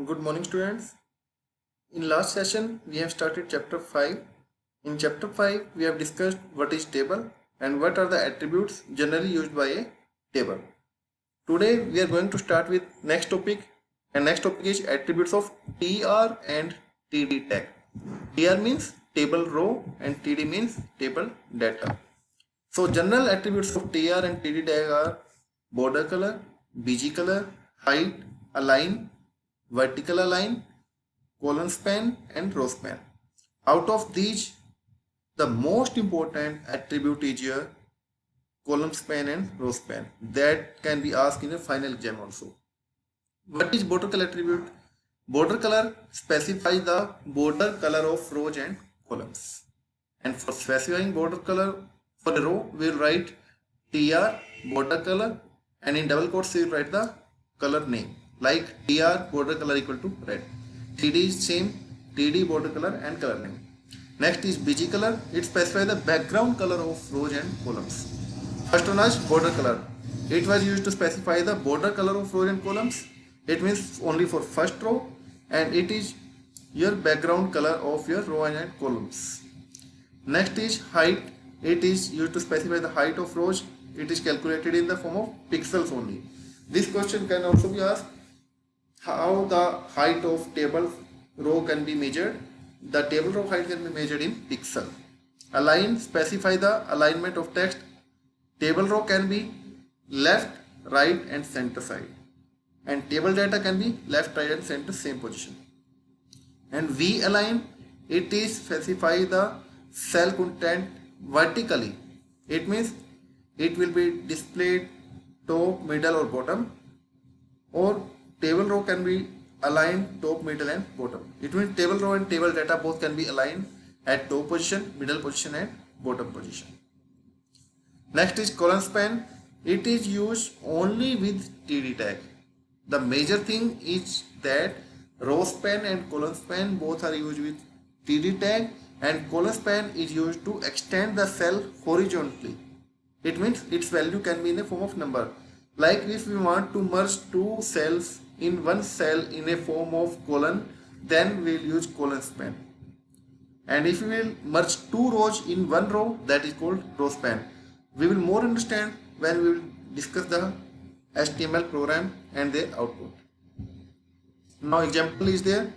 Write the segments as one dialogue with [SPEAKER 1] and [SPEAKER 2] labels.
[SPEAKER 1] Good morning, students. In last session we have started chapter 5. In chapter 5 we have discussed what is table and what are the attributes generally used by a table. Today we are going to start with next topic, and next topic is attributes of TR and TD tag. TR means table row and TD means table data. So general attributes of TR and TD tag are border color, BG color, height, align, vertical align, column span and row span. Out of these, the most important attribute is your column span and row span. That can be asked in a final exam also. What is border color attribute? Border color specifies the border color of rows and columns. And for specifying border color for the row, we will write TR border color, and in double quotes we will write the color name, like TR border color equal to red. TD is same, TD border color and color name. Next is BG color. It specifies the background color of rows and columns. First one is border color. It was used to specify the border color of rows and columns. It means only for first row, and it is your background color of your row and columns. Next is height. It is used to specify the height of rows. It is calculated in the form of pixels only. This question can also be asked: how the height of table row can be measured? The table row height can be measured in pixel. Align specify the alignment of text. Table row can be left, right and center side, and table data can be left, right and center same position. And V align, it is specify the cell content vertically. It means it will be displayed top, middle or bottom, or table row can be aligned top, middle and bottom. It means table row and table data both can be aligned at top position, middle position and bottom position. Next is column span. It is used only with TD tag. The major thing is that row span and column span both are used with TD tag, and column span is used to extend the cell horizontally. It means its value can be in a form of number. Like if we want to merge two cells in one cell in a form of column, then we will use column span. And if we will merge two rows in one row, that is called row span. We will more understand when we will discuss the HTML program and their output. Now example is there.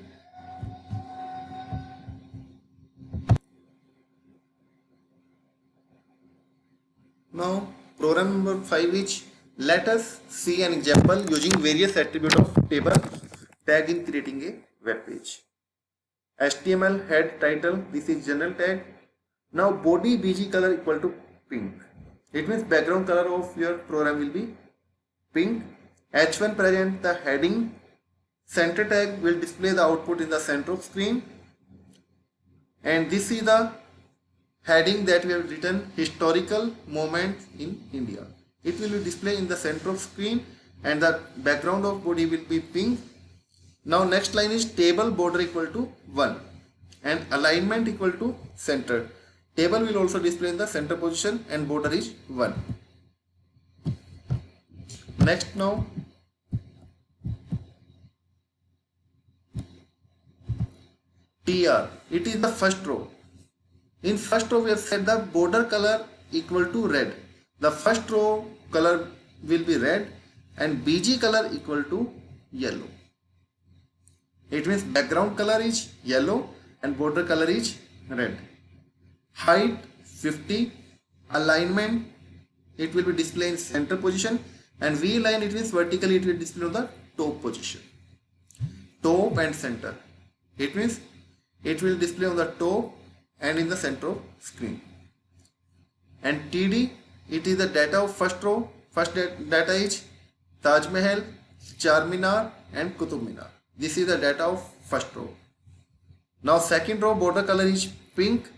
[SPEAKER 1] Now program number 5 is, let us see an example using various attributes of table tag in creating a web page. HTML head title, this is general tag. Now body BG color equal to pink. It means background color of your program will be pink. H1 present the heading. Center tag will display the output in the center of screen. And this is the heading that we have written, historical moments in India. It will be displayed in the center of screen, and the background of body will be pink. Now next line is table border equal to 1 and alignment equal to center. Table will also display in the center position and border is 1. Next now TR, it is the first row. In first row we have set the border color equal to red. The first row color will be red and BG color equal to yellow. It means background color is yellow and border color is red. Height 50, alignment it will be displayed in center position, and V line it means vertically it will display on the top position. Top and center, it means it will display on the top and in the center of screen. And TD, it is the data of first row. First data is Taj Mahal, Charminar and Qutub Minar. This is the data of first row. Now second row border color is pink,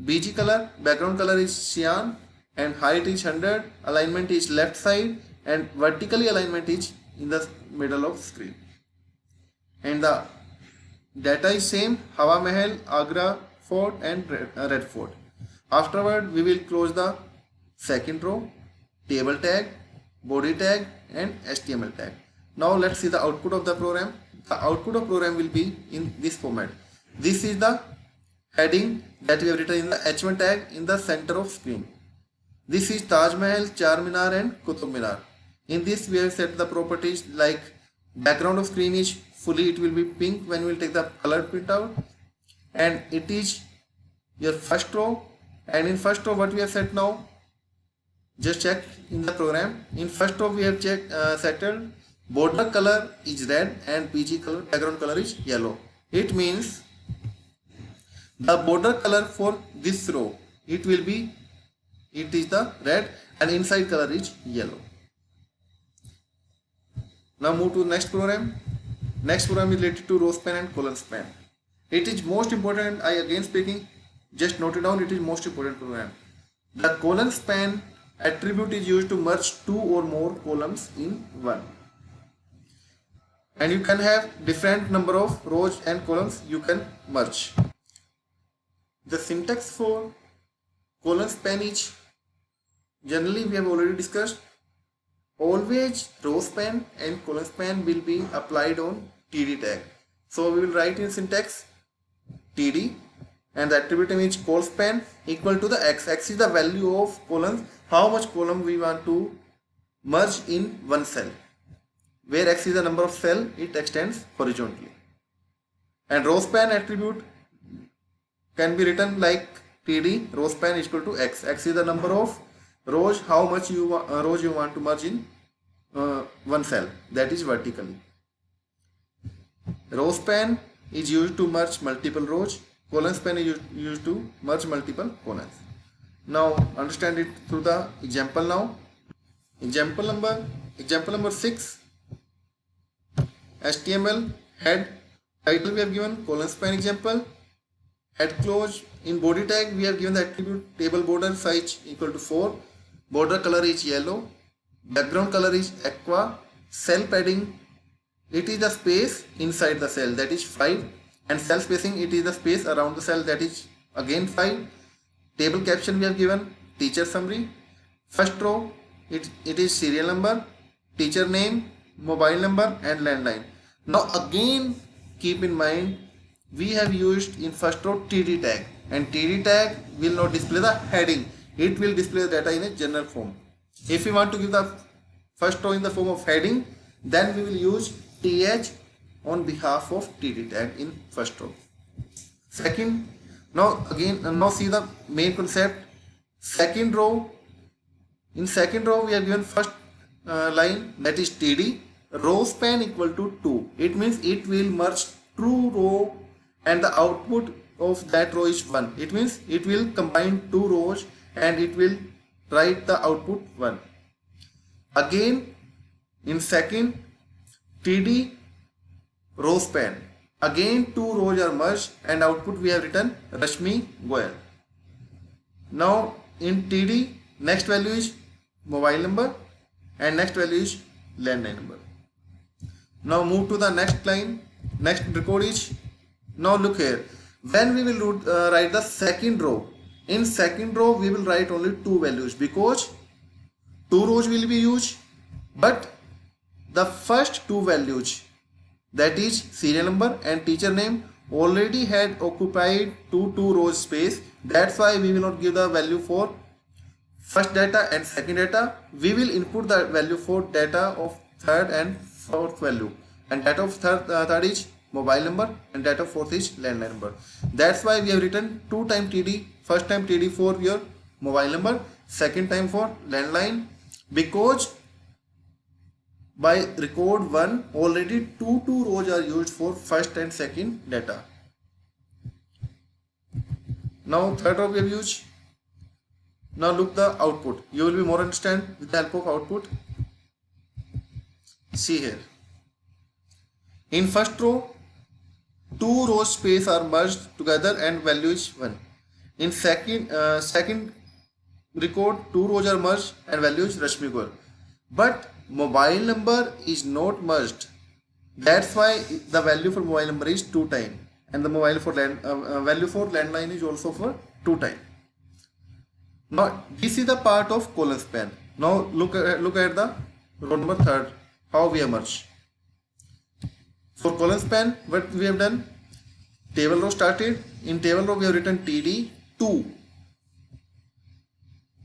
[SPEAKER 1] BG color, background color is cyan, and height is 100, alignment is left side and vertically alignment is in the middle of screen. And the data is same, Hawa Mahal, Agra Fort and Red Fort. Afterward we will close the second row, table tag, body tag and HTML tag. Now let's see the output of the program. the output of program will be in this format. This is the heading that we have written in the H1 tag in the center of screen. This is Taj Mahal, Charminar and Qutub Minar. In this we have set the properties like background of screen is fully, it will be pink when we will take the color printout, and it is your first row. And in first row what we have set now, just check in the program. In first row we have settled border color is red and PG color, background color is yellow. It means the border color for this row, it is the red and inside color is yellow. Now move to next program. Next program is related to row span and column span. It is most important, I again speaking, just note it down, it is most important program. The column span attribute is used to merge two or more columns in one. And you can have different number of rows and columns you can merge. The syntax for column span is, generally we have already discussed, always row span and column span will be applied on TD tag. So we will write in syntax TD, and the attribute name is col span equal to the x. X is the value of columns, how much column we want to merge in one cell. Where x is the number of cell, it extends horizontally. And row span attribute can be written like TD row span is equal to x. X is the number of rows, how much rows you want to merge in one cell, that is vertically. Row span is used to merge multiple rows. Column span is used to merge multiple columns. Now understand it through the example now. Example number 6. HTML head title we have given column span example. Head close. In body tag we have given the attribute table border size equal to 4. Border color is yellow. Background color is aqua. Cell padding, it is the space inside the cell, that is 5. And cell spacing, it is the space around the cell, that is again 5. Table caption we have given teacher summary. First row, it is serial number, teacher name, mobile number and landline. Now again keep in mind, we have used in first row TD tag, and TD tag will not display the heading, it will display the data in a general form. If we want to give the first row in the form of heading, then we will use TH on behalf of TD tag in first row. Second, now see the main concept. Second row, in second row we have given first line, that is TD row span equal to 2. It means it will merge two row and the output of that row is 1. It means it will combine two rows and it will write the output 1. Again in second, TD row span, again two rows are merged and output we have written Rashmi Goyal. Now in TD, next value is mobile number and next value is landline number. Now move to the next line. Next record is, now look here, when we will write the second row, in second row we will write only two values because two rows will be used, but the first two values, that is serial number and teacher name, already had occupied two rows space. That's why we will not give the value for first data and second data. We will input the value for data of third and fourth value, and data of third is mobile number and data of fourth is landline number. That's why we have written 2 times TD, first time TD for your mobile number, second time for landline, because by record 1 already two rows are used for first and second data. Now third row we have used. Now look the output. You will be more understand with the help of output. See here. In first row, two rows space are merged together and value is 1. In second record, two rows are merged and value is Rashmi Goyal. But mobile number is not merged. That's why the value for mobile number is 2 times, and the mobile for value for landline is also for 2 times. Now this is the part of column span. Now look at the row number 3rd, how we have merged. For column span, what we have done? Table row started. In table row, we have written TD2.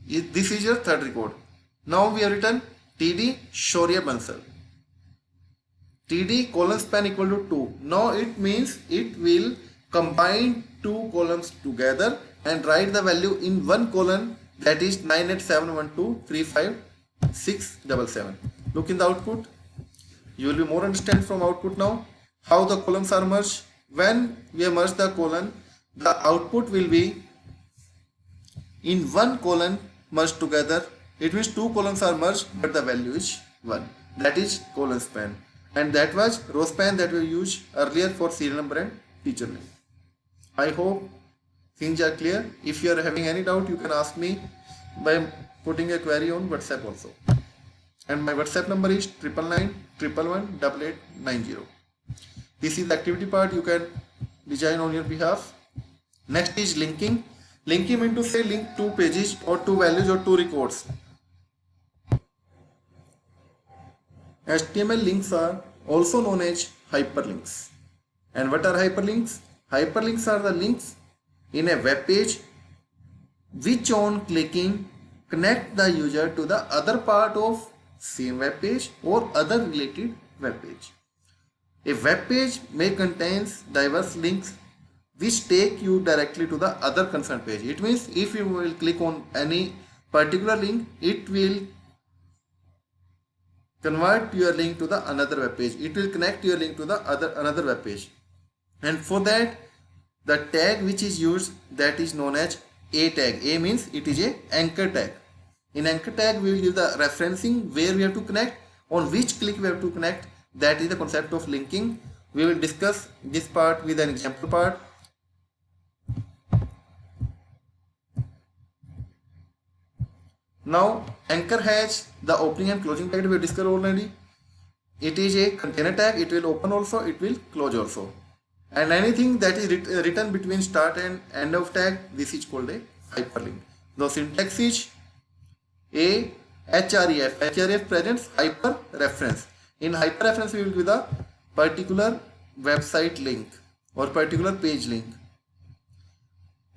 [SPEAKER 1] This is your third record. Now we have written TD Shaurya Bansal. TD column span equal to 2. Now it means it will combine two columns together and write the value in one column, that is 98712356777. Look in the output. You will be more understand from output now how the columns are merged. When we have merged the column, the output will be in one column merged together. It means two columns are merged but the value is 1. That is column span. And that was row span that we used earlier for serial number and teacher name. I hope things are clear. If you are having any doubt, you can ask me by putting a query on WhatsApp also. And my WhatsApp number is 99911118890. This is the activity part you can design on your behalf. Next is linking. Linking means to say link two pages or two values or two records. HTML links are also known as hyperlinks. And what are hyperlinks? Hyperlinks are the links in a web page which on clicking connect the user to the other part of same web page or other related web page. A web page may contain diverse links which take you directly to the other concerned page. It means if you will click on any particular link, it will convert your link to the another web page. It will connect your link to the another web page. And for that, the tag which is used, that is known as a tag. A means it is a anchor tag. In anchor tag, we will give the referencing where we have to connect, on which click we have to connect. That is the concept of linking. We will discuss this part with an example part. Now anchor has the opening and closing tag we discussed already. It is a container tag. It will open also, it will close also. And anything that is written between start and end of tag, this is called a hyperlink. The syntax is a href. Href presents hyper reference. In hyper reference, we will give the particular website link or particular page link.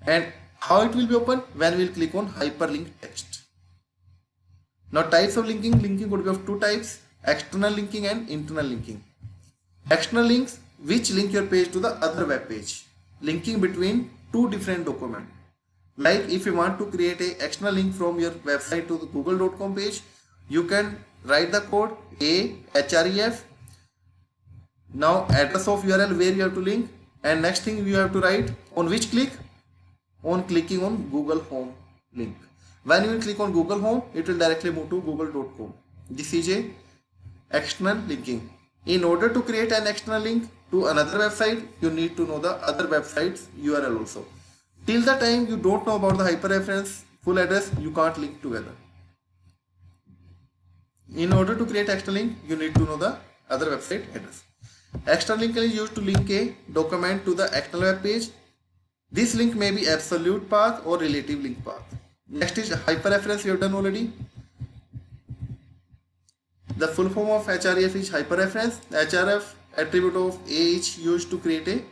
[SPEAKER 1] And how it will be open? When we will click on hyperlink text. Now types of linking. Linking could be of two types: external linking and internal linking. External links which link your page to the other web page. Linking between two different documents. Like if you want to create a external link from your website to the google.com page, you can write the code a href. Now address of URL where you have to link, and next thing you have to write on which click? On clicking on Google Home link. When you will click on Google Home, it will directly move to google.com. This is a external linking. In order to create an external link to another website, you need to know the other website's URL also. Till the time you don't know about the hyperreference full address, you can't link together. In order to create external link, you need to know the other website address. External link is used to link a document to the external web page. This link may be absolute path or relative link path. Next is hyperreference. We have done already. The full form of href is hyperreference. The href attribute of a is used to create a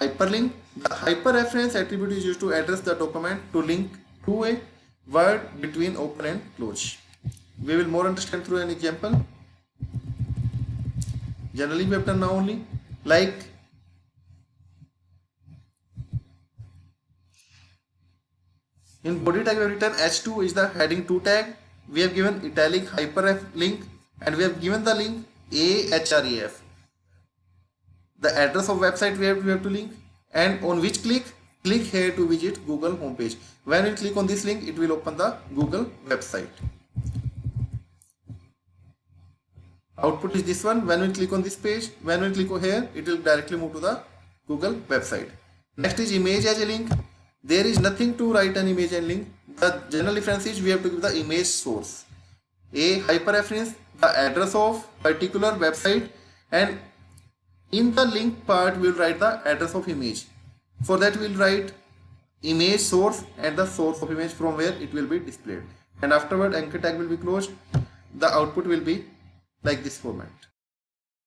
[SPEAKER 1] hyperlink. The hyperreference attribute is used to address the document to link to a word between open and close. We will more understand through an example. Generally we have done now only, like in body tag we have written h2 is the heading 2 tag. We have given italic hyperref link and we have given the link ahref. The address of website we have to link, and on which click here to visit Google homepage. When we click on this link, it will open the Google website. Output is this one. When we click on this page, when we click here, it will directly move to the Google website. Next is image as a link. There is nothing to write an image and link. The general difference is we have to give the image source. A hyperreference, the address of particular website, and in the link part we will write the address of image. For that we will write image source and the source of image from where it will be displayed. And afterward anchor tag will be closed. The output will be like this format.